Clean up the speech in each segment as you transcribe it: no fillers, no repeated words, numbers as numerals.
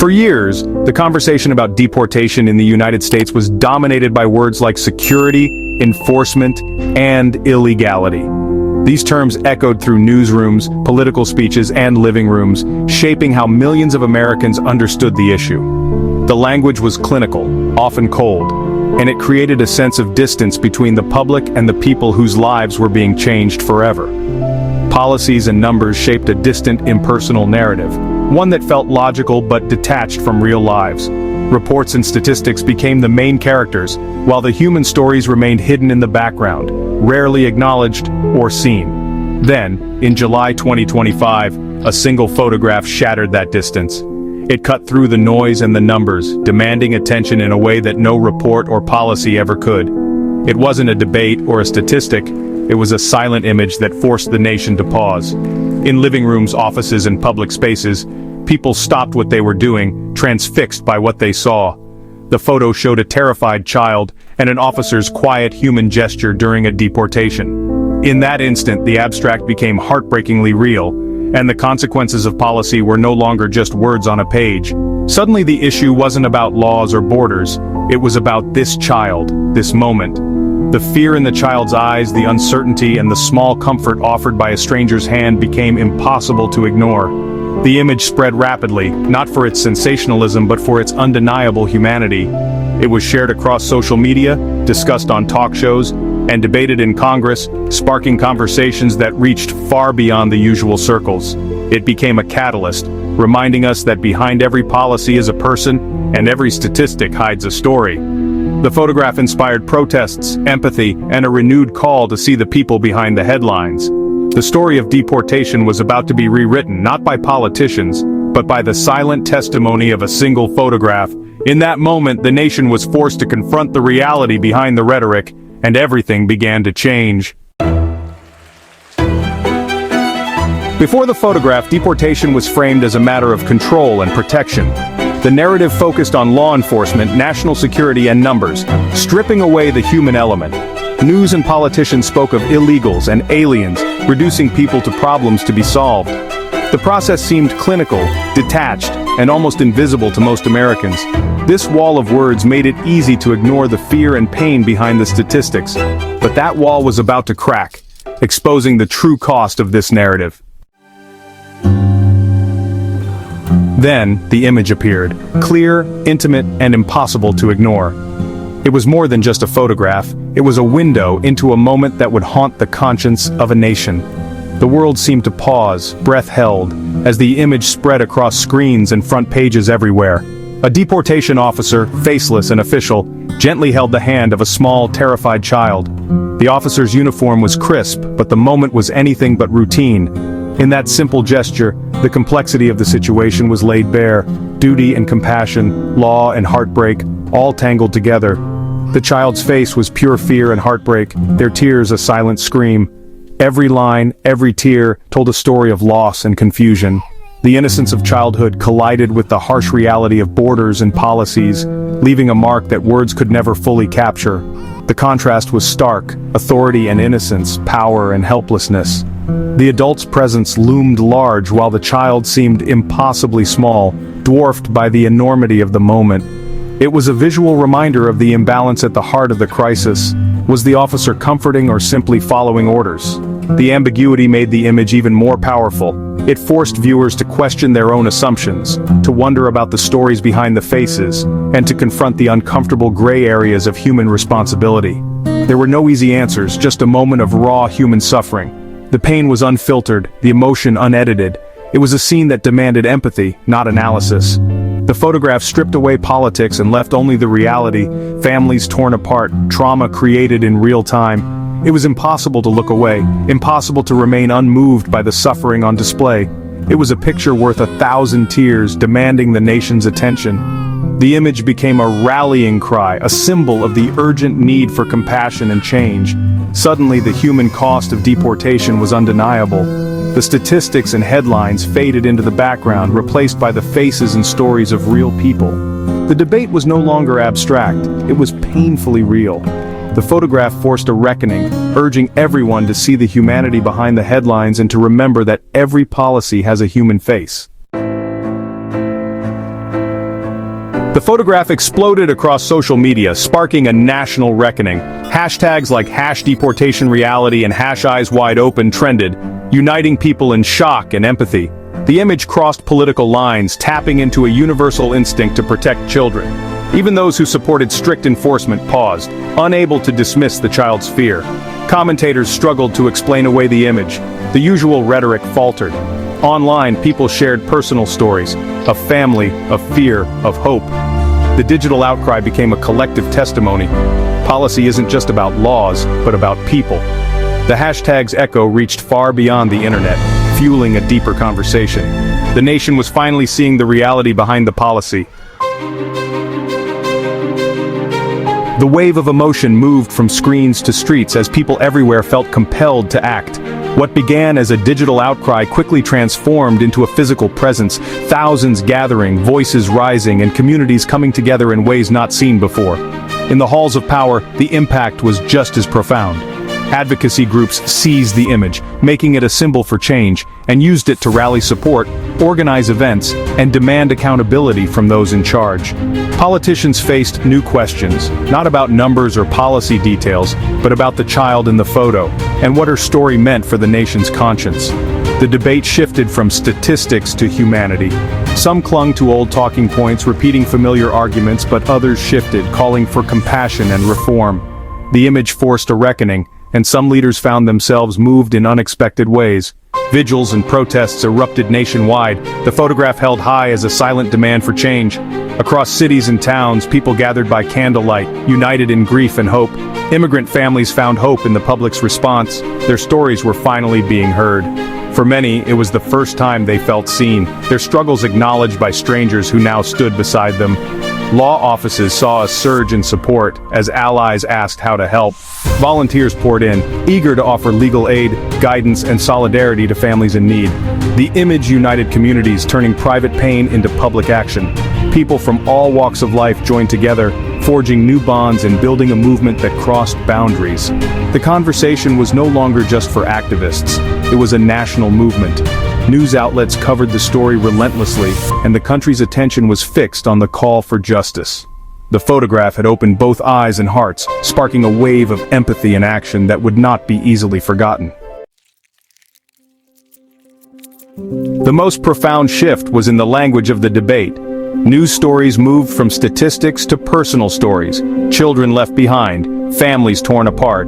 For years, the conversation about deportation in the United States was dominated by words like security, enforcement, and illegality. These terms echoed through newsrooms, political speeches, and living rooms, shaping how millions of Americans understood the issue. The language was clinical, often cold, and it created a sense of distance between the public and the people whose lives were being changed forever. Policies and numbers shaped a distant, impersonal narrative, one that felt logical but detached from real lives. Reports and statistics became the main characters, while the human stories remained hidden in the background, rarely acknowledged or seen. Then, in July 2025, a single photograph shattered that distance. It cut through the noise and the numbers, demanding attention in a way that no report or policy ever could. It wasn't a debate or a statistic, it was a silent image that forced the nation to pause. In living rooms, offices, and public spaces, people stopped what they were doing, transfixed by what they saw. The photo showed a terrified child and an officer's quiet human gesture during a deportation. In that instant, the abstract became heartbreakingly real, and the consequences of policy were no longer just words on a page. Suddenly the issue wasn't about laws or borders, it was about this child, this moment. The fear in the child's eyes, the uncertainty, and the small comfort offered by a stranger's hand became impossible to ignore. The image spread rapidly, not for its sensationalism but for its undeniable humanity. It was shared across social media, discussed on talk shows, and debated in Congress, sparking conversations that reached far beyond the usual circles. It became a catalyst, reminding us that behind every policy is a person, and every statistic hides a story. The photograph inspired protests, empathy, and a renewed call to see the people behind the headlines. The story of deportation was about to be rewritten not by politicians, but by the silent testimony of a single photograph. In that moment, the nation was forced to confront the reality behind the rhetoric, and everything began to change. Before the photograph, deportation was framed as a matter of control and protection. The narrative focused on law enforcement, national security, and numbers, stripping away the human element. News and politicians spoke of illegals and aliens, reducing people to problems to be solved. The process seemed clinical, detached, and almost invisible to most Americans. This wall of words made it easy to ignore the fear and pain behind the statistics. But that wall was about to crack, exposing the true cost of this narrative. Then, the image appeared, clear, intimate, and impossible to ignore. It was more than just a photograph, it was a window into a moment that would haunt the conscience of a nation. The world seemed to pause, breath held, as the image spread across screens and front pages everywhere. A deportation officer, faceless and official, gently held the hand of a small, terrified child. The officer's uniform was crisp, but the moment was anything but routine. In that simple gesture, the complexity of the situation was laid bare. Duty and compassion, law and heartbreak, all tangled together. The child's face was pure fear and heartbreak, their tears a silent scream. Every line, every tear, told a story of loss and confusion. The innocence of childhood collided with the harsh reality of borders and policies, leaving a mark that words could never fully capture. The contrast was stark, authority and innocence, power and helplessness. The adult's presence loomed large while the child seemed impossibly small, dwarfed by the enormity of the moment. It was a visual reminder of the imbalance at the heart of the crisis. Was the officer comforting or simply following orders? The ambiguity made the image even more powerful. It forced viewers to question their own assumptions, to wonder about the stories behind the faces, and to confront the uncomfortable gray areas of human responsibility. There were no easy answers, just a moment of raw human suffering. The pain was unfiltered, the emotion unedited. It was a scene that demanded empathy, not analysis. The photograph stripped away politics and left only the reality, families torn apart, trauma created in real time. It was impossible to look away, impossible to remain unmoved by the suffering on display. It was a picture worth 1,000 tears, demanding the nation's attention. The image became a rallying cry, a symbol of the urgent need for compassion and change. Suddenly, the human cost of deportation was undeniable. The statistics and headlines faded into the background, replaced by the faces and stories of real people. The debate was no longer abstract, it was painfully real. The photograph forced a reckoning, urging everyone to see the humanity behind the headlines and to remember that every policy has a human face. The photograph exploded across social media, sparking a national reckoning. Hashtags like #DeportationReality and #EyesWideOpen trended, uniting people in shock and empathy. The image crossed political lines, tapping into a universal instinct to protect children. Even those who supported strict enforcement paused, unable to dismiss the child's fear. Commentators struggled to explain away the image. The usual rhetoric faltered. Online, people shared personal stories, of family, of fear, of hope. The digital outcry became a collective testimony. Policy isn't just about laws, but about people. The hashtag's echo reached far beyond the internet, fueling a deeper conversation. The nation was finally seeing the reality behind the policy. The wave of emotion moved from screens to streets as people everywhere felt compelled to act. What began as a digital outcry quickly transformed into a physical presence, thousands gathering, voices rising, and communities coming together in ways not seen before. In the halls of power, the impact was just as profound. Advocacy groups seized the image, making it a symbol for change, and used it to rally support, organize events, and demand accountability from those in charge. Politicians faced new questions, not about numbers or policy details, but about the child in the photo, and what her story meant for the nation's conscience. The debate shifted from statistics to humanity. Some clung to old talking points, repeating familiar arguments, but others shifted, calling for compassion and reform. The image forced a reckoning, and some leaders found themselves moved in unexpected ways. Vigils and protests erupted nationwide, the photograph held high as a silent demand for change. Across cities and towns, people gathered by candlelight, united in grief and hope. Immigrant families found hope in the public's response. Their stories were finally being heard. For many, it was the first time they felt seen, their struggles acknowledged by strangers who now stood beside them. Law offices saw a surge in support as allies asked how to help. Volunteers poured in, eager to offer legal aid, guidance, and solidarity to families in need. The image united communities, turning private pain into public action. People from all walks of life joined together, forging new bonds and building a movement that crossed boundaries. The conversation was no longer just for activists. It was a national movement. News outlets covered the story relentlessly, and the country's attention was fixed on the call for justice. The photograph had opened both eyes and hearts, sparking a wave of empathy and action that would not be easily forgotten. The most profound shift was in the language of the debate. News stories moved from statistics to personal stories, children left behind, families torn apart.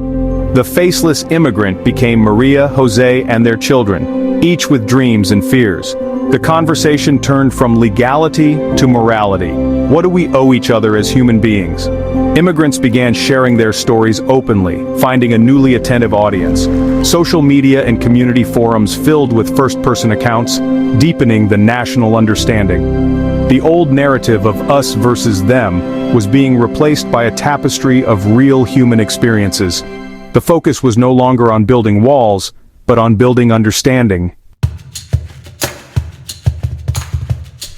The faceless immigrant became Maria, Jose, and their children, each with dreams and fears. The conversation turned from legality to morality. What do we owe each other as human beings? Immigrants began sharing their stories openly, finding a newly attentive audience. Social media and community forums filled with first-person accounts, deepening the national understanding. The old narrative of us versus them was being replaced by a tapestry of real human experiences. The focus was no longer on building walls, but on building understanding.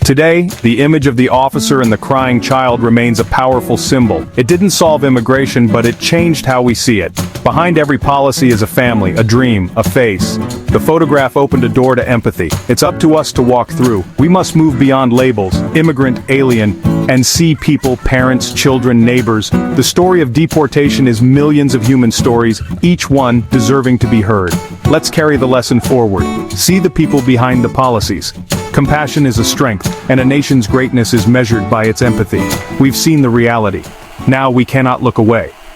Today, the image of the officer and the crying child remains a powerful symbol. It didn't solve immigration, but it changed how we see it. Behind every policy is a family, a dream, a face. The photograph opened a door to empathy. It's up to us to walk through. We must move beyond labels, immigrant, alien, and see people, parents, children, neighbors. The story of deportation is millions of human stories, each one deserving to be heard. Let's carry the lesson forward. See the people behind the policies. Compassion is a strength, and a nation's greatness is measured by its empathy. We've seen the reality. Now we cannot look away.